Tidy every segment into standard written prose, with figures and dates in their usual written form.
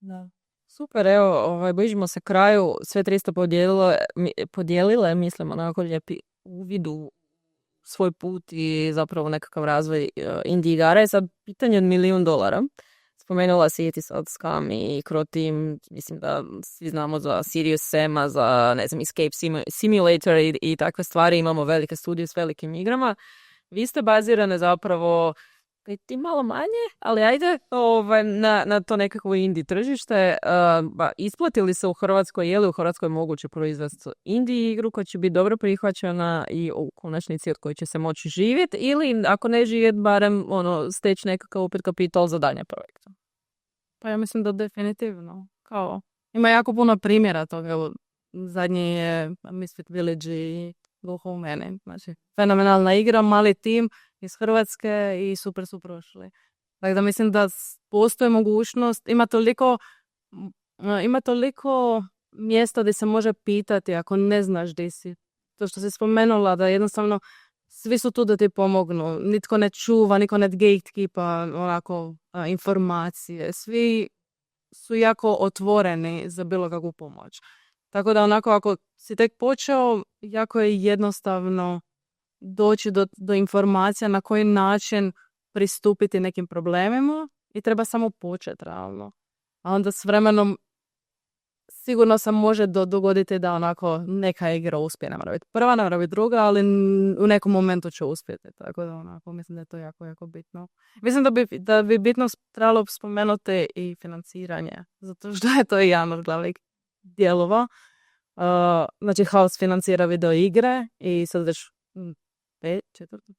Da. Super, evo, bližimo se kraju, sve 300 podijelile, mislim, onako lijepi uvid u svoj put i zapravo nekakav razvoj indie igara. Je sad pitanje od $1.000.000. Spomenula si i ti sad Scam i Croteam, mislim da svi znamo za Serious Sama, za, ne znam, Escape Simulator i takve stvari. Imamo velike studije s velikim igrama. Vi ste bazirane zapravo ti malo manje, ali ajde na to nekakvo indie tržište. Isplatili se u Hrvatskoj, je li u Hrvatskoj moguće proizvesti indie igru koja će biti dobro prihvaćena i u konačnici od koje će se moći živjeti, ili ako ne živjeti, barem steći nekakav opet kapital za dalje projekte? Pa ja mislim da definitivno. Ima jako puno primjera toga. Evo, zadnji je Misfit Village i Go Home Mene. Znači, fenomenalna igra, mali tim iz Hrvatske i super su prošli. Tako da mislim da postoji mogućnost, ima toliko mjesta gdje se može pitati ako ne znaš gdje si. To što si spomenula, da jednostavno svi su tu da ti pomognu. Nitko ne čuva, nitko ne gatekeepa informacije. Svi su jako otvoreni za bilo kakvu pomoć. Tako da ako si tek počeo, jako je jednostavno doći do informacija na koji način pristupiti nekim problemima i treba samo početi realno. A onda s vremenom sigurno se može dogoditi da neka igra uspije. Ne mora biti prva, ne mora biti druga, ali u nekom momentu će uspjeti. Tako da mislim da je to jako, jako bitno. Mislim da bi bitno trebalo spomenuti i financiranje, zato što je to jedan od glavnih dijelova. Znači House financira video igre i sad već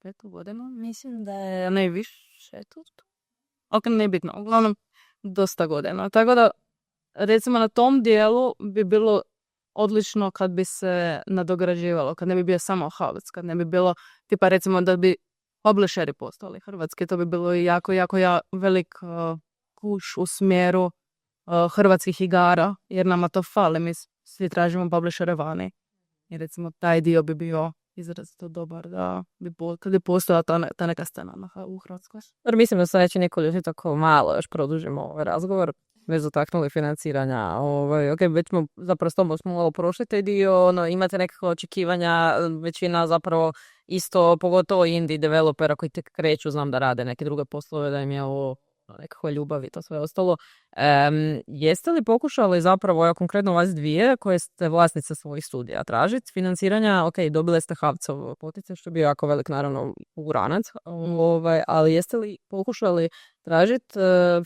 petu godinu, mislim da je najviše tu. Ok, ne bitno, uglavnom dosta godina. Tako da, recimo na tom dijelu bi bilo odlično kad bi se nadograđivalo, kad ne bi bio samo House, kad ne bi bilo, tipa recimo da bi publisheri postali hrvatski, to bi bilo jako, jako velik push u smjeru hrvatskih igara, jer nama to fali, mi svi tražimo publishere vani. I recimo taj dio bi bio izrazito dobar da kad bi postojala ta neka scena u Hrvatskoj. Mislim da se neće niko ljudi tako malo još produžimo ovaj razgovor. Već dotaknuli financiranja. Ok, već smo zapravo s tom smo malo prošli taj dio, imate nekakve očekivanja, većina zapravo isto, pogotovo indie developera koji tek kreću, znam da rade neke druge poslove, da im je ovo nekakva ljubav i to sve ostalo. Jeste li pokušali zapravo, ja konkretno vas dvije, koje ste vlasnice svojih studija, tražiti financiranja? Ok, dobile ste Havcov poticaj, što je bio jako velik, naravno, uranac, ali jeste li pokušali tražiti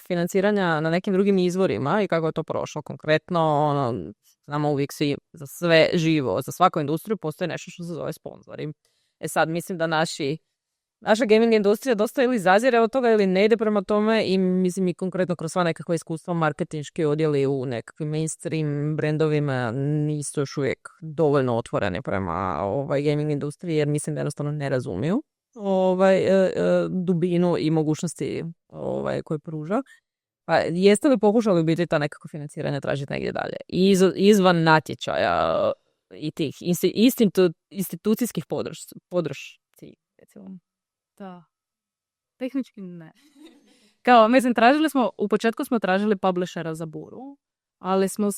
financiranja na nekim drugim izvorima i kako je to prošlo? Konkretno, znamo uvijek svi, za sve živo, za svaku industriju postoji nešto što se zove sponzori. Sad, mislim da naša gaming industrija dosta ili zazire od toga ili ne ide prema tome i mislim i konkretno kroz sva nekakva iskustva marketinški odjeli u nekakvim mainstream brendovima nisu još uvijek dovoljno otvoreni prema gaming industriji, jer mislim da jednostavno ne razumiju dubinu i mogućnosti koje pruža. Pa jeste li pokušali biti ta nekako financiranje tražiti negdje dalje? Izvan natječaja i tih institucijskih podršci, recimo. Da. Tehnički ne. U početku smo tražili publishera za Buru, ali smo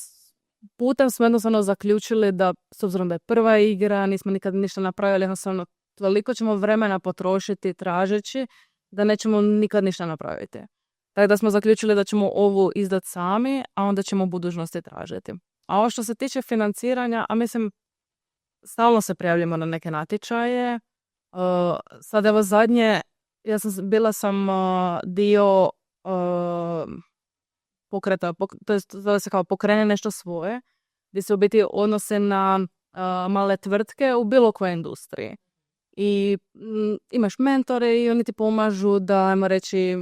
jednostavno zaključili da, s obzirom da je prva igra, nismo nikad ništa napravili, jednostavno toliko ćemo vremena potrošiti tražeći da nećemo nikad ništa napraviti. Tako da smo zaključili da ćemo ovu izdati sami, a onda ćemo u budućnosti tražiti. A ovo što se tiče financiranja, stalno se prijavljamo na neke natječaje. Sad evo zadnje, bila sam dio pokreta, to je zove se kao pokrene nešto svoje, gdje se u biti odnose na male tvrtke u bilo kojoj industriji. I imaš mentore i oni ti pomažu da, ajmo reći,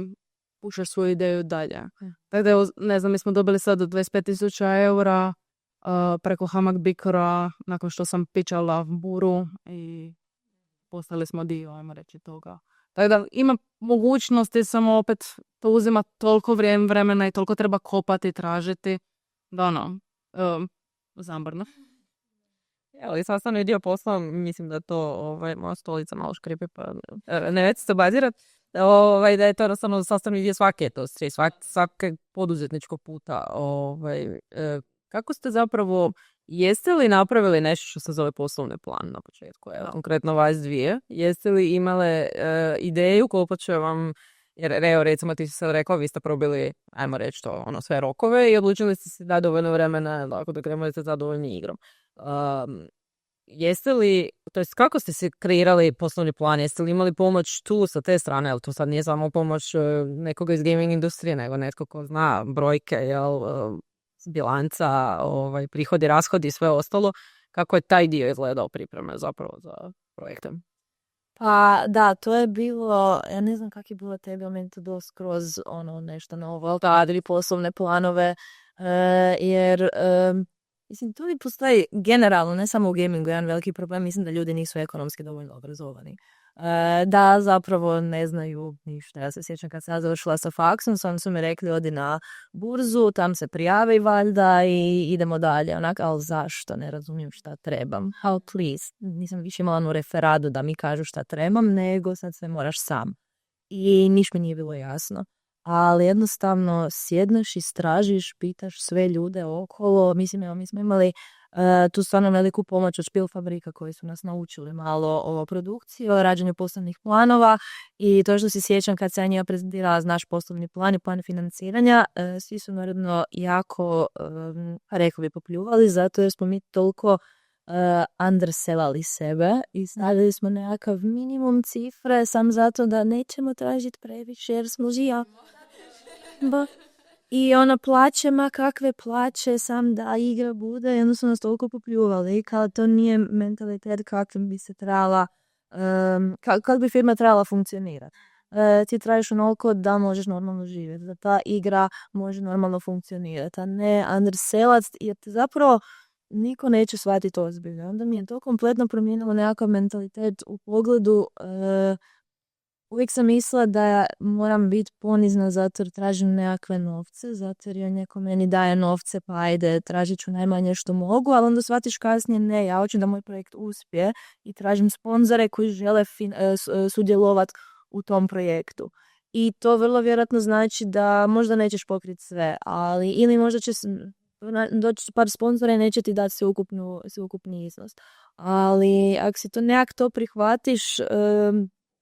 pušaš svoju ideju dalje. Tako da, ne znam, mi smo dobili sad 25.000 eura preko Hamak Bikora nakon što sam pičala Buru i postali smo dio, ajmo reći, toga. Tako da ima mogućnosti, samo opet to uzima toliko vremena i toliko treba kopati i tražiti da zambrno. Ali sastavni dio posla, mislim da to moja stolica malo škripi, pa ne već se bazirat. Da je to jednostavno sastavni dio svake industrije, svake poduzetničkog puta. Kako ste zapravo, jeste li napravili nešto što se zove poslovni plan na početku? Evo, konkretno vas dvije. Jeste li imale ideju koliko će vam, jer evo recimo ti si sad rekao, vi ste probili, ajmo reći to, sve rokove i odlučili ste si da dovoljno vremena tako da krenete zadovoljni igrom. Jeste li, to jest kako ste se kreirali poslovni plan, jeste li imali pomoć tu sa te strane, ali to sad nije samo pomoć nekoga iz gaming industrije, nego netko ko zna brojke, bilanca, prihodi, rashodi i sve ostalo, kako je taj dio izgledao pripreme zapravo za projekte? Pa da, to je bilo, ja ne znam kako je bilo tebi, ali meni to bilo skroz nešto novo, ali radili poslovne planove, jer mislim, tu postoji generalno, ne samo u gamingu, jedan veliki problem, mislim da ljudi nisu ekonomski dovoljno obrazovani. Da, zapravo ne znaju ništa. Ja se sjećam kad sam ja završila sa faksom, oni su mi rekli odi na burzu, tam se prijavi valjda i idemo dalje. Ali zašto? Ne razumijem šta trebam. How please? Nisam više imala onu referadu da mi kažu šta trebam, nego sad sve moraš sam. I niš mi nije bilo jasno. Ali jednostavno sjedneš, istražiš, pitaš sve ljude okolo. Mislim, evo, mi smo imali tu stvarno veliku pomoć od Spielfabrika koji su nas naučili malo o produkciji, o rađenju poslovnih planova i to što se sjećam kad se ja njima prezentirala naš poslovni plan i plan financiranja, svi su naravno jako, rekao bi, popljuvali zato jer smo mi toliko underselali sebe i stavili smo nekakav minimum cifre sam zato da nećemo tražiti previše jer smo žija. I plaće, ma kakve plaće, sam da igra bude, i onda su nas toliko popljuvali i kao to nije mentalitet kakvim bi se trebala, kako bi firma trebala funkcionirati. Ti tražiš onoliko da možeš normalno živjeti, da ta igra može normalno funkcionirati, a ne undersellat, jer te zapravo niko neće shvatiti ozbiljno. Onda mi je to kompletno promijenilo nekakav mentalitet u pogledu. Uvijek sam mislila da moram biti ponizna zato jer tražim nekakve novce, zato jer neko meni daje novce pa ajde, tražit ću najmanje što mogu, ali onda shvatiš kasnije ne, ja hoću da moj projekt uspije i tražim sponzore koji žele sudjelovati u tom projektu. I to vrlo vjerojatno znači da možda nećeš pokriti sve, ali ili možda će doći par sponzora i neće ti dati sveukupni iznos. Ali ako si to nekak to prihvatiš,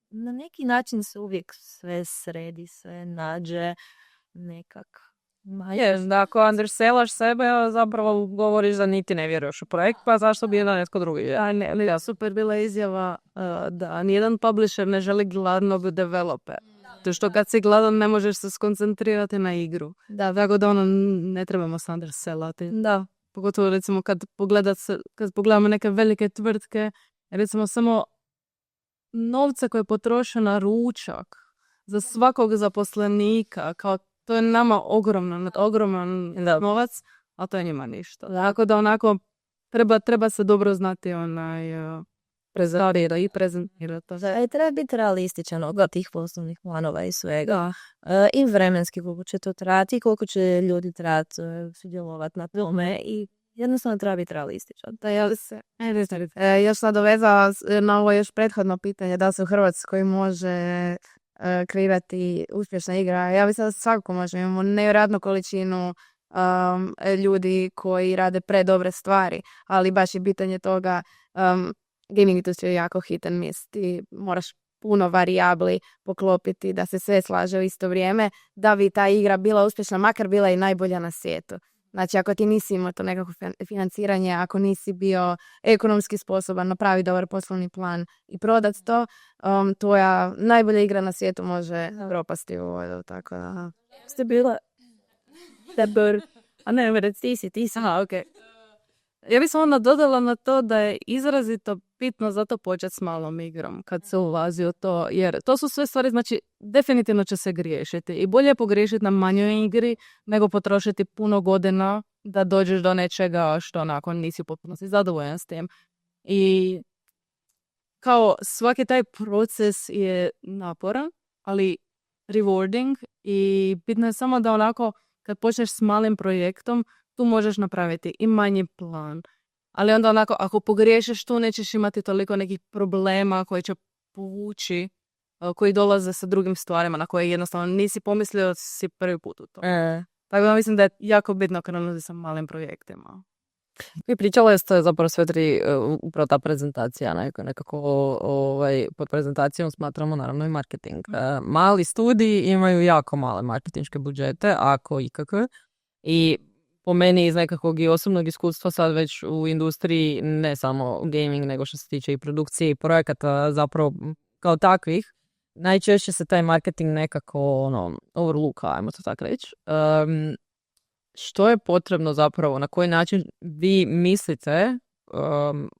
na neki način se uvijek sve sredi, sve nađe nekak. Da, ako undersellaš sebe, zapravo govoriš da niti ne vjeruješ u projekt, pa zašto bi jedan netko drugi? Super bila izjava da nijedan publisher ne želi gladnog developera. To što kad si gladan ne možeš se skoncentrirati na igru. Da. Tako da ne trebamo se undersellati. Da. Pogotovo recimo kad pogledamo neke velike tvrtke, recimo samo novce koje potroše na ručak za svakog zaposlenika, kao to je nama ogroman novac, a to je njima ništa. Tako da treba se dobro znati prezentirati. Treba biti realističan od tih poslovnih planova i svega. I vremenski koliko će to trati, koliko će ljudi trebati sudjelovati na tome i jednostavno treba biti realističan. Da, još sad dovezala na ovo još prethodno pitanje da se u Hrvatskoj može kreirati uspješna igra. Ja bi sad svakako može. Imamo nevjerojatnu količinu ljudi koji rade predobre stvari, ali baš je pitanje toga gaming industrija je jako hit and miss. Ti moraš puno varijabli poklopiti da se sve slaže u isto vrijeme da bi ta igra bila uspješna, makar bila i najbolja na svijetu. Znači, ako ti nisi imao to nekako financiranje, ako nisi bio ekonomski sposoban napraviti dobar poslovni plan i prodati to, tvoja najbolja igra na svijetu može propasti u vodu. Tako da... Ste bila... A ne, ti si. Aha, okej. Ja bih se onda dodala na to da je izrazito bitno zato početi s malom igrom kad se ulazi u to, jer to su sve stvari, znači definitivno će se griješiti i bolje je pogriješiti na manjoj igri nego potrošiti puno godina da dođeš do nečega što nakon nisi u potpunosti zadovoljan s tim. I kao svaki taj proces je naporan, ali rewarding i bitno je samo da onako kad počneš s malim projektom tu možeš napraviti i manji plan. Ali onda onako, ako pogriješiš tu, nećeš imati toliko nekih problema koji će povući koji dolaze sa drugim stvarima na koje jednostavno nisi pomislio da si prvi put u to. E. Tako da mislim da je jako bitno krenuti sa malim projektima. I pričala ste zapravo sve tri, upravo ta prezentacija, nekako pod prezentacijom smatramo naravno i marketing. Mali studiji imaju jako male marketinške budžete, ako ikakve, i po meni iz nekakvog i osobnog iskustva sad već u industriji, ne samo gaming, nego što se tiče i produkcije i projekata zapravo kao takvih, najčešće se taj marketing nekako overlooka, ajmo to tako reći. Što je potrebno zapravo, na koji način vi mislite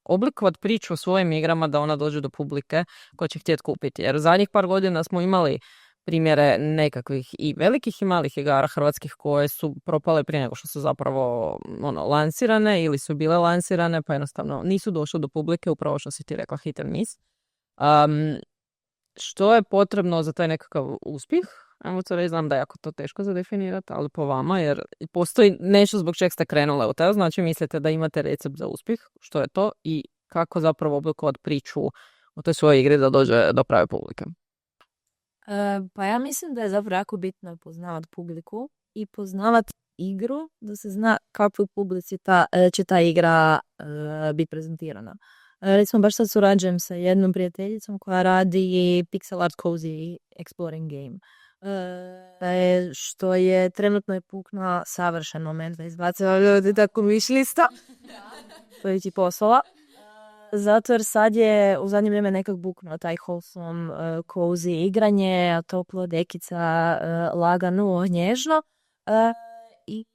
oblikovati priču o svojim igrama da ona dođe do publike koja će htjeti kupiti? Jer zadnjih par godina smo imali primjere nekakvih i velikih i malih igara hrvatskih koje su propale prije nego što su zapravo lansirane ili su bile lansirane, pa jednostavno nisu došle do publike, upravo što si ti rekla, hit and miss. Što je potrebno za taj nekakav uspjeh? Ajmo to reći, znam da je jako to teško za definirati, ali po vama, jer postoji nešto zbog čeg ste krenule u to, znači mislite da imate recept za uspjeh, što je to i kako zapravo oblikovati priču o toj svojoj igri da dođe do prave publike? Pa ja mislim da je zapravo jako bitno poznavati publiku i poznavati igru, da se zna kakvoj publici će ta igra biti prezentirana. Recimo, baš sad surađujem sa jednom prijateljicom koja radi pixel art cozy exploring game. Što je trenutno je puknuo savršen moment da izbacila ljudi tako mišlista. To je ti poslala. Zato jer sad je u zadnje vrijeme nekak buknuo taj wholesome, cozy igranje, toplo, dekica, lagano, nježno. I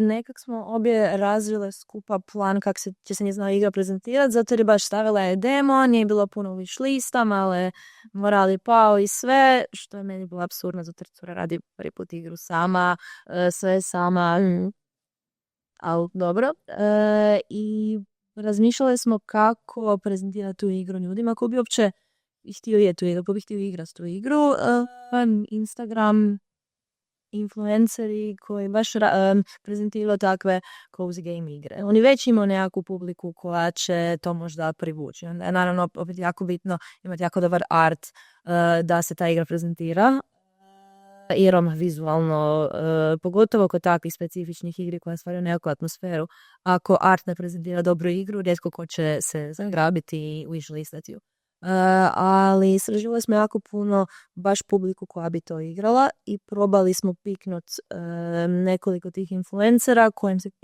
nekak smo obje razvile skupa plan kako će se njezina igra prezentirati, zato jer je baš stavila je demo, nije bilo puno wish lista, male morali pao i sve, što je meni bilo apsurdno, zato jer cura radi prvi put igru sama, sve sama, ali dobro. I razmišljali smo kako prezentirati tu igru ljudima, ko bi uopće htio je tu igru, ko bi htio igrati tu igru. Instagram influenceri koji baš prezentiraju takve cozy game igre. Oni već imaju nekakvu publiku koja će to možda privući. Onda je naravno opet jako bitno imati jako dobar art da se ta igra prezentira. Jer vizualno, pogotovo kod takvih specifičnih igri koja stvaraju nekakvu atmosferu, ako art ne prezentira dobru igru, rijetko ko će se zagrabiti i wishlistati ju. Ali istraživali smo jako puno baš publiku koja bi to igrala i probali smo piknut nekoliko tih influencera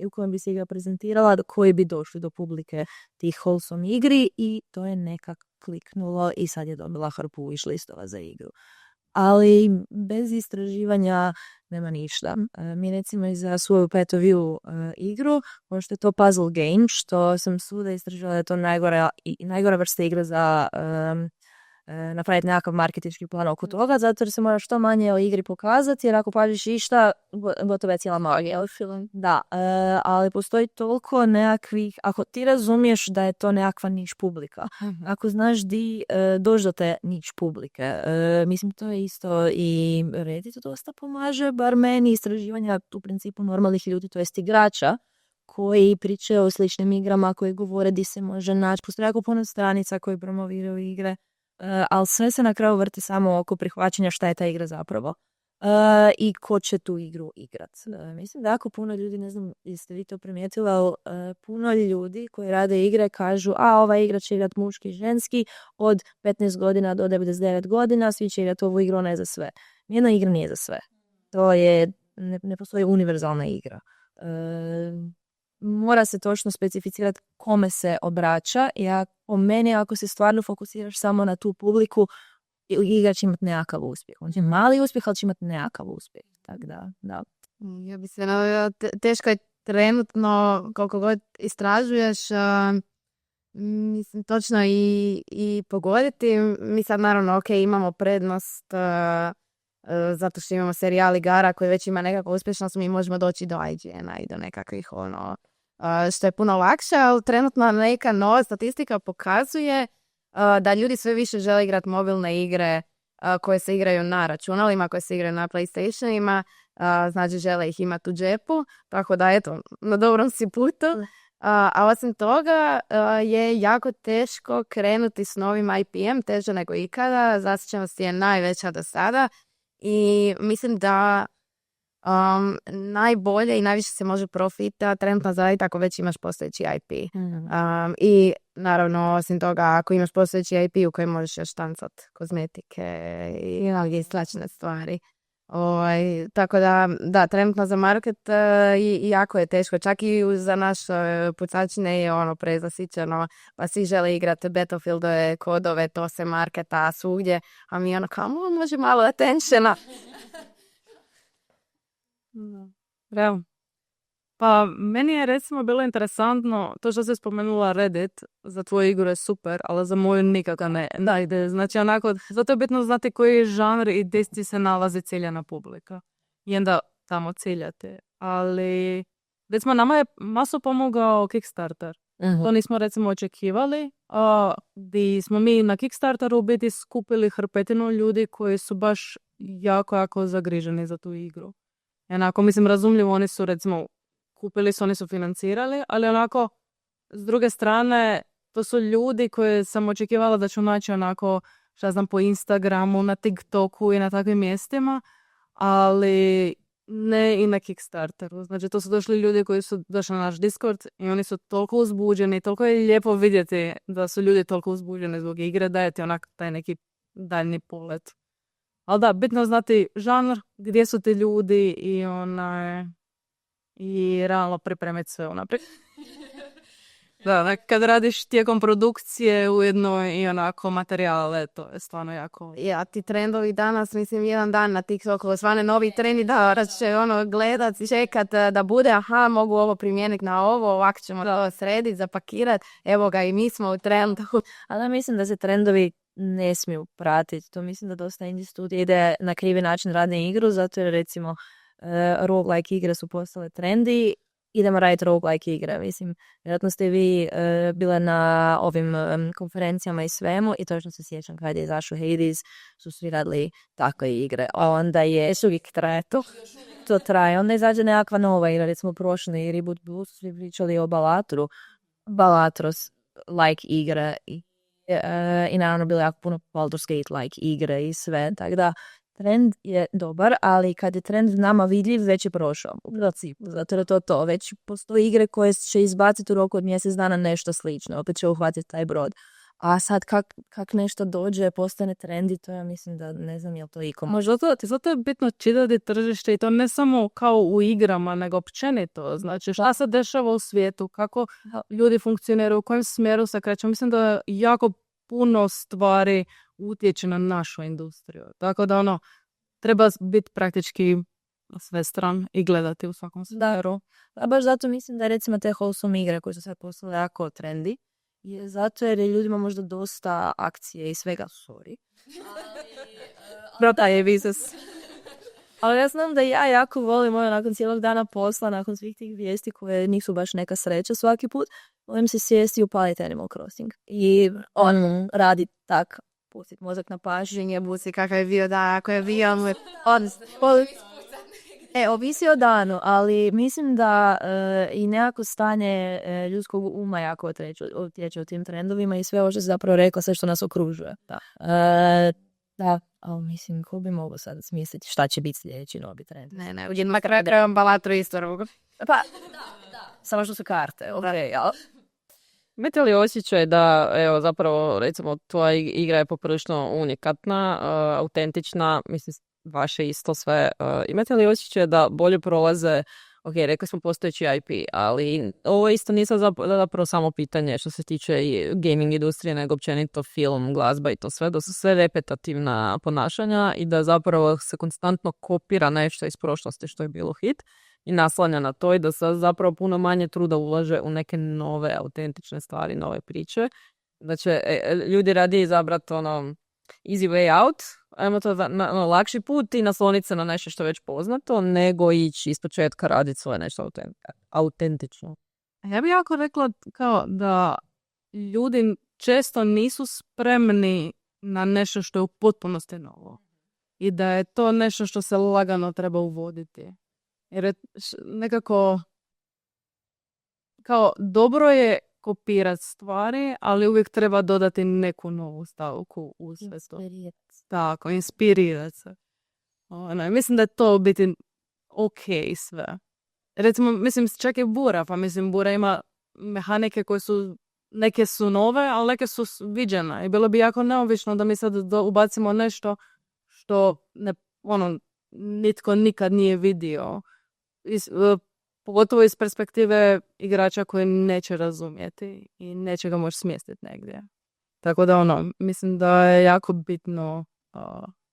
u kojem bi se igra prezentirala, koji bi došli do publike tih wholesome igri, i to je nekak kliknulo i sad je dobila hrpu wishlistova za igru. Ali bez istraživanja nema ništa. Mi recimo i za svoju Pet of You igru, pošto je to puzzle game, što sam svuda istraživala da je to najgora vrsta igre za napraviti nekakav marketinški plan oko toga, zato jer se mora što manje o igri pokazati, jer ako pažiš išta, gotovo je cijela magija. Da, ali postoji toliko nekakvih, ako ti razumiješ da je to nekakva niš publika, ako znaš di doći do te niš publike, mislim to je isto i Reddit dosta pomaže, bar meni, istraživanja u principu normalnih ljudi, to jest igrača, koji pričaju o sličnim igrama, koji govore di se može naći. Postoji jako puno stranica koji promoviraju igre, ali sve se na kraju vrti samo oko prihvaćanja šta je ta igra zapravo i ko će tu igru igrat. Mislim da jako puno ljudi, ne znam jeste vi to primijetili, ali puno ljudi koji rade igre kažu ova igra će igrat muški i ženski od 15 godina do 99 godina, svi će igrat ovu igru, ona je za sve. Nijedna igra nije za sve. To je, ne postoji univerzalna igra. Mora se točno specificirati kome se obraća, i po meni ako se stvarno fokusiraš samo na tu publiku, igra će imati nekakav uspjeh. On će mali uspjeh, ali će imati nekakav uspjeh. Tako da. Ja bi se teško je trenutno, koliko god istražuješ, mislim točno i pogoditi. Mi sad naravno imamo prednost zato što imamo serijal igara koji već ima nekakvu uspješnost, mi možemo doći do IGN-a i do nekakvih što je puno lakše, ali trenutno neka nova statistika pokazuje da ljudi sve više žele igrati mobilne igre koje se igraju na računalima, koje se igraju na PlayStationima, znači žele ih imati u džepu, tako da eto, na dobrom si putu. A osim toga je jako teško krenuti s novim IP-em, teže nego ikada, zasićenost je najveća do sada i mislim da najbolje i najviše se može profita trenutno zaraditi ako već imaš postojeći IP. I naravno, osim toga, ako imaš postojeći IP u kojem možeš još štancat kozmetike i slične stvari. Tako da, trenutno za market jako je teško, čak i za naš pucačine je prezasićeno, pa svi žele igrati Battlefieldove kodove, to se marketa svugdje, a mi kao, može malo attentiona. Realno. Pa meni je recimo bilo interesantno to što se spomenula Reddit, za tvoju igru je super, ali za moju nikako ne ide. Znači onako, zato je bitno znati koji žanr i gdje ti se nalazi ciljana publika. I onda tamo ciljate. Ali recimo nama je masu pomogao Kickstarter. To nismo recimo očekivali. Di smo mi na Kickstarteru u biti skupili hrpetinu ljudi koji su baš jako zagriženi za tu igru. Onako, mislim, razumljivo, oni su recimo kupili su, oni su financirali, ali onako, s druge strane, to su ljudi koje sam očekivala da ću naći onako, šta znam, po Instagramu, na TikToku i na takvim mjestima, ali ne i na Kickstarteru. Znači, to su došli ljudi koji su došli na naš Discord i oni su toliko uzbuđeni, toliko je lijepo vidjeti da su ljudi toliko uzbuđeni zbog igre, da je ti onak taj neki daljni polet. Ali da, bitno znati žanr, gdje su ti ljudi i realno pripremiti sve unaprijed. Da, kad radiš tijekom produkcije ujedno i onako materijale, to je stvarno jako... Ja, ti trendovi danas, mislim, jedan dan na TikToku svane novi trendi da će gledat i čekat da bude, mogu ovo primijeniti na ovo, ovako ćemo to srediti, zapakirati, evo ga i mi smo u trendu. Ali mislim da se trendovi ne smiju pratiti. To mislim da dosta indie studija ide na krivi način radne igru, zato jer recimo roguelike igre su postale trendi, idemo raditi roguelike igre. Mislim, vjerojatno ste vi bile na ovim konferencijama i svemu i točno se sjećam kad je izašao Hades, su svi radili takve igre. A onda je, uvijek traje to traje. Onda izađe nekakva nova igra, recimo prošli Reboot Blues, svi pričali o Balatros like igre i naravno bilo jako puno Baldur's Gate like igre i sve, tako da trend je dobar, ali kad je trend nama vidljiv, već je prošao. U principu, zato je to. Već postoje igre koje će izbaciti u roku od mjesec dana nešto slično. Opet će uhvatiti taj brod. A sad kak nešto dođe, postane trendi, to ja mislim da ne znam je li to ikom. Možda zato je bitno čitati tržište i to ne samo kao u igrama, nego općenito. Znači šta se dešava u svijetu, kako ljudi funkcioniraju, u kojem smjeru se kreću. Mislim da jako puno stvari utječe na našu industriju. Tako da treba biti praktički svestran i gledati u svakom smjeru. Da, baš zato mislim da recimo te wholesome igre koje su sad postale jako trendi, je zato jer je ljudima možda dosta akcije i svega, sorry. Brata je vizes. Ali ja znam da ja jako volim nakon cijelog dana posla, nakon svih tih vijesti koje nisu baš neka sreća svaki put, volim se sjesti i upaliti Animal Crossing. I radi tak, pustiti mozak na pažnje, buci kakav je bio dan, ako je bio ovisi o danu, ali mislim da i nekako stanje ljudskog uma jako utječe u tim trendovima i sve ovo što se zapravo rekla, sve što nas okružuje. Da, ali mislim, ko bi mogao sad smisliti šta će biti sljedeći novi trend? Ne, uđen makar trebam Balatru isto rogu. Pa, da. Samo što su karte, jel? Imate li osjećaj da, evo, zapravo, recimo, tvoja igra je poprilično unikatna, autentična, mislim, vaše isto sve. Imate li osjećaj da bolje prolaze, ok, rekli smo postojeći IP, ali ovo isto nisam zapravo samo pitanje što se tiče i gaming industrije, nego općenito film, glazba i to sve, da su sve repetativna ponašanja i da zapravo se konstantno kopira nešto iz prošlosti što je bilo hit i naslanja na to i da se zapravo puno manje truda ulaže u neke nove, autentične stvari, nove priče. Znači, ljudi radije izabrati easy way out, ajmo to lakši put i nasloniti se na nešto što je već poznato, nego ići iz početka raditi svoje nešto autentično. Ja bih jako rekla kao da ljudi često nisu spremni na nešto što je u potpunosti novo. I da je to nešto što se lagano treba uvoditi. Jer je nekako kao dobro je kopirati stvari, ali uvijek treba dodati neku novu stavku u sve to. Tako, inspirirati se. Mislim da je to u biti ok sve. Recimo, mislim, čak i Bura, pa mislim, Bura ima mehanike koje su, neke su nove, ali neke su viđene. I bilo bi jako neobično da mi sad ubacimo nešto što nitko nikad nije vidio. Pogotovo iz perspektive igrača koji neće razumjeti i neće ga moći smjestiti negdje. Tako da mislim da je jako bitno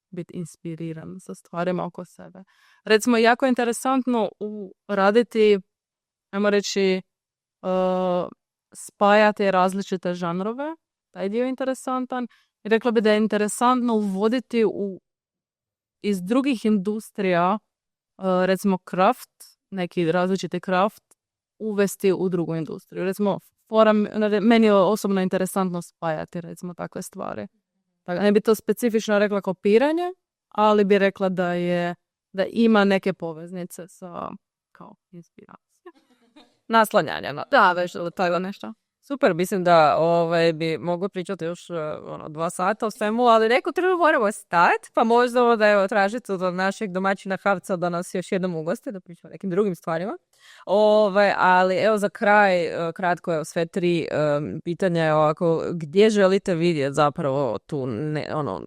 biti inspiriran sa stvarima oko sebe. Recimo, jako je interesantno raditi, ajmo reći, spajati različite žanrove. Taj dio je interesantan. I rekla bi da je interesantno uvoditi iz drugih industrija, recimo craft, neki različiti craft, uvesti u drugu industriju. Recimo, meni je osobno interesantno spajati, recimo, takve stvari. Ne bi to specifično rekla kopiranje, ali bi rekla da ima neke poveznice sa kao inspiracijom. Naslanjanje. Da, već tako nešto. Super, mislim da bi mogli pričati još 2 sata o svemu, ali neko treba moramo stati, pa možda da tražiti od našeg domaćina Havca da nas još jednom ugoste, da pričamo o nekim drugim stvarima. Ali evo za kraj, kratko je sve 3 pitanja je ovako, gdje želite vidjeti zapravo tu,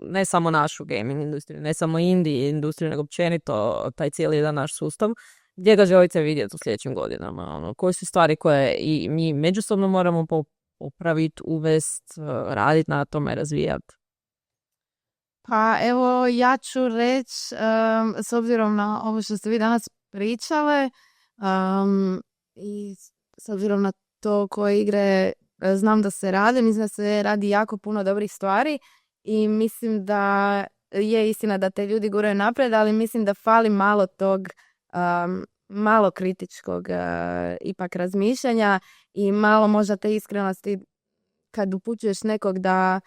ne samo našu gaming industriju, ne samo indie industriju, nego općenito taj cijeli jedan naš sustav. Gdje ga želite vidjeti u sljedećim godinama? Koje su stvari koje i mi međusobno moramo popraviti, uvesti, raditi na tome, razvijati? Pa evo, ja ću reći, s obzirom na ovo što ste vi danas pričale i s obzirom na to koje igre znam da se rade, mislim da se radi jako puno dobrih stvari i mislim da je istina da te ljudi guraju naprijed, ali mislim da fali malo tog malo kritičkog ipak razmišljanja i malo možda te iskrenosti kad upućuješ nekog da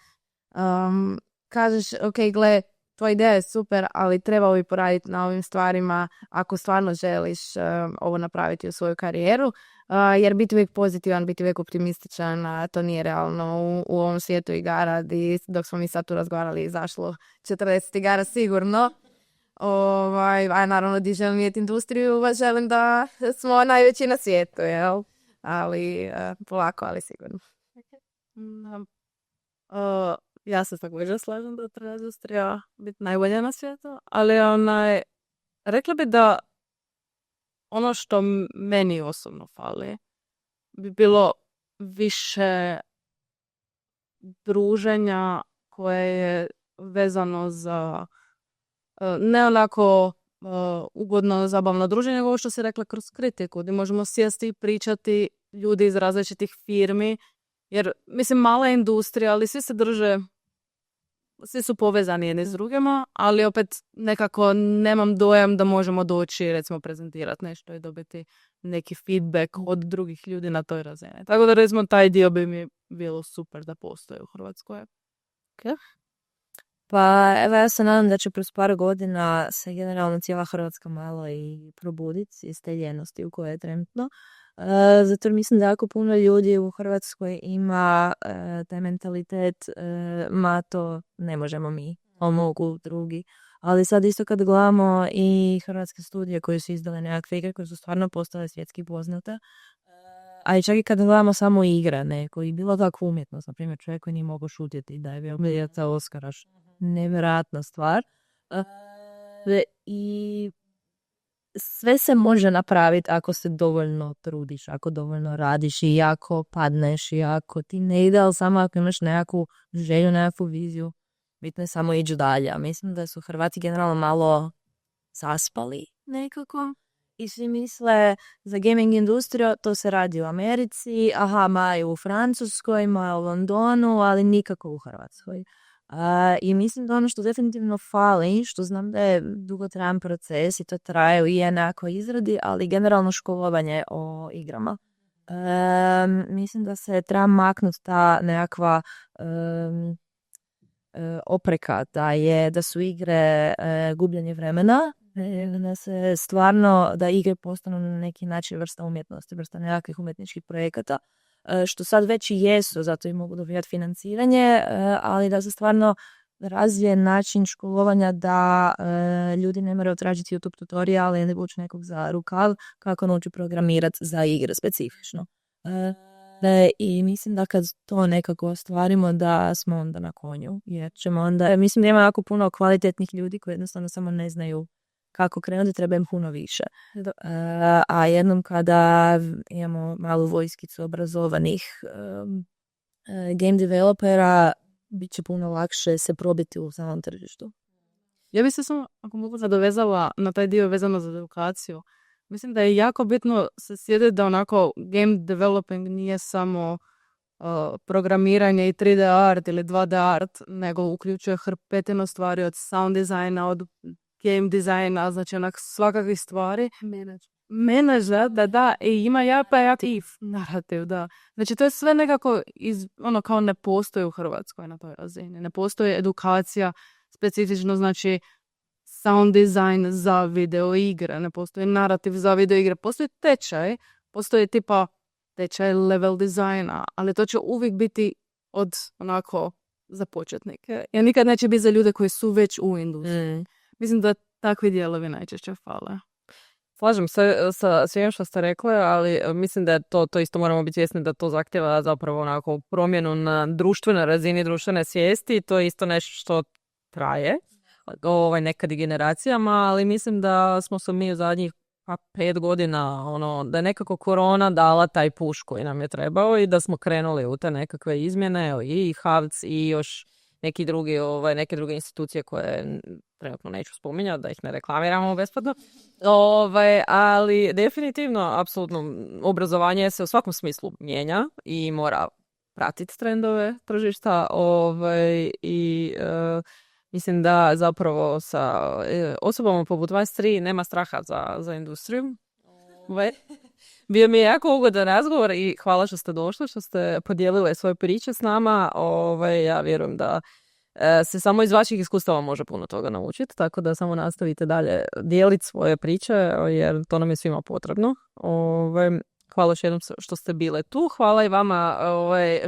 kažeš ok, gle, tvoja ideja je super, ali trebao bi poraditi na ovim stvarima ako stvarno želiš ovo napraviti u svoju karijeru, jer biti uvijek pozitivan, biti uvijek optimističan, to nije realno u ovom svijetu igara, dok smo mi sad tu razgovarali izašlo 40 igara sigurno. A naravno di želim vidjeti industriju, želim da smo najveći na svijetu, jel? Ali polako, ali sigurno. Ja se također slažem da treba industrija biti najbolja na svijetu, ali rekla bi da ono što meni osobno fali bi bilo više druženja koje je vezano za ne onako ugodno, zabavno druženje, nego ovo što si rekla kroz kritiku, gdje možemo sjesti i pričati ljudi iz različitih firmi, jer mislim mala je industrija, ali svi se drže, svi su povezani jedni s drugima, ali opet nekako nemam dojam da možemo doći recimo prezentirati nešto i dobiti neki feedback od drugih ljudi na toj razini. Tako da recimo taj dio bi mi bilo super da postoje u Hrvatskoj. Okay. Pa evo ja se nadam da će kroz par godina se generalno cijela Hrvatska malo i probuditi iz te ljenosti u kojoj je trenutno. Zato jer mislim da jako puno ljudi u Hrvatskoj ima taj mentalitet ma to ne možemo mi, mogu drugi. Ali sad isto kad gledamo i hrvatske studije koje su izdale nekakve igre koje su stvarno postale svjetski poznate, a i čak i kad gledamo samo igre, koji bilo takvu umjetnost, na primjer čovjek koji nije mogao šutjeti da je bio biljeta Oskara, nevjerojatna stvar. I sve se može napraviti ako se dovoljno trudiš, ako dovoljno radiš i ako padneš i ako ti ne ide, ali samo ako imaš nekakvu želju, nekakvu viziju, bitno je samo ići dalje. Mislim da su Hrvati generalno malo zaspali nekako i svi misle za gaming industriju to se radi u Americi, ma i u Francuskoj, ma u Londonu, ali nikako u Hrvatskoj. I mislim da ono što definitivno fali, što znam da je dugotrajan proces i to traje u nekoj izradi, ali generalno školovanje o igrama. Mislim da se treba maknuti ta nekakva opreka da su igre gubljenje vremena, Da se stvarno, da igre postanu na neki način vrsta umjetnosti, vrsta nekakvih umjetničkih projekata, što sad već i jesu, zato i mogu dobivati financiranje, ali da se stvarno razvije način školovanja da ljudi ne moraju tražiti YouTube tutoriale ili vući nekog za rukav kako nauči programirati za igre specifično. I mislim da kad to nekako ostvarimo da smo onda na konju, jer ćemo onda, mislim da ima jako puno kvalitetnih ljudi koji jednostavno samo ne znaju kako krenuti, treba im puno više. A jednom kada imamo malu vojskicu obrazovanih game developera, bit će puno lakše se probiti u samom tržištu. Ja bi se samo, ako mogu, nadovezala na taj dio vezano za edukaciju. Mislim da je jako bitno se sjetiti da onako game developing nije samo programiranje i 3D art ili 2D art, nego uključuje hrpetinu stvari od sound dizajna, od game dizajna, znači onak svakakvih stvari. Menadžer, da, i ima aktiv narativ, da. Znači to je sve nekako kao ne postoji u Hrvatskoj na toj razini. Ne postoji edukacija specifično, znači sound design za video igre, ne postoji narativ za video igre, postoji tečaj, postoji tipa tečaj level dizajna, ali to će uvijek biti od onako za početnike. Ja nikad neće biti za ljude koji su već u industriji. Mislim da takvi dijelovi najčešće fale. Slažem se sa svim što ste rekli, ali mislim da je to isto moramo biti svjesni da to zahtjeva zapravo onako promjenu na društvenoj razini, društvene svijesti. To je isto nešto što traje nekad i generacijama, ali mislim da smo se mi u zadnjih 5 godina, da je nekako korona dala taj push koji nam je trebao i da smo krenuli u te nekakve izmjene i HAVC i još neke druge institucije koje trenutno neću spominjati, da ih ne reklamiramo besplatno. Ali definitivno, apsolutno, obrazovanje se u svakom smislu mijenja i mora pratiti trendove tržišta mislim da zapravo sa osobama poput vas 3 nema straha za industriju. Bio mi je jako ugodan razgovor i hvala što ste došli, što ste podijelili svoje priče s nama. Ja vjerujem da se samo iz vaših iskustava može puno toga naučiti, tako da samo nastavite dalje dijeliti svoje priče, jer to nam je svima potrebno. Hvala još jednom što ste bile tu. Hvala i vama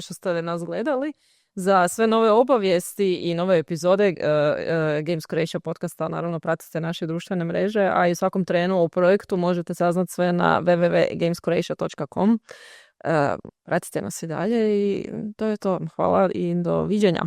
što ste nas gledali. Za sve nove obavijesti i nove epizode Games Croatia podcasta naravno pratite naše društvene mreže, a i u svakom trenu o projektu možete saznati sve na www.gamescroatia.com. Pratite nas i dalje i to je to. Hvala i doviđenja.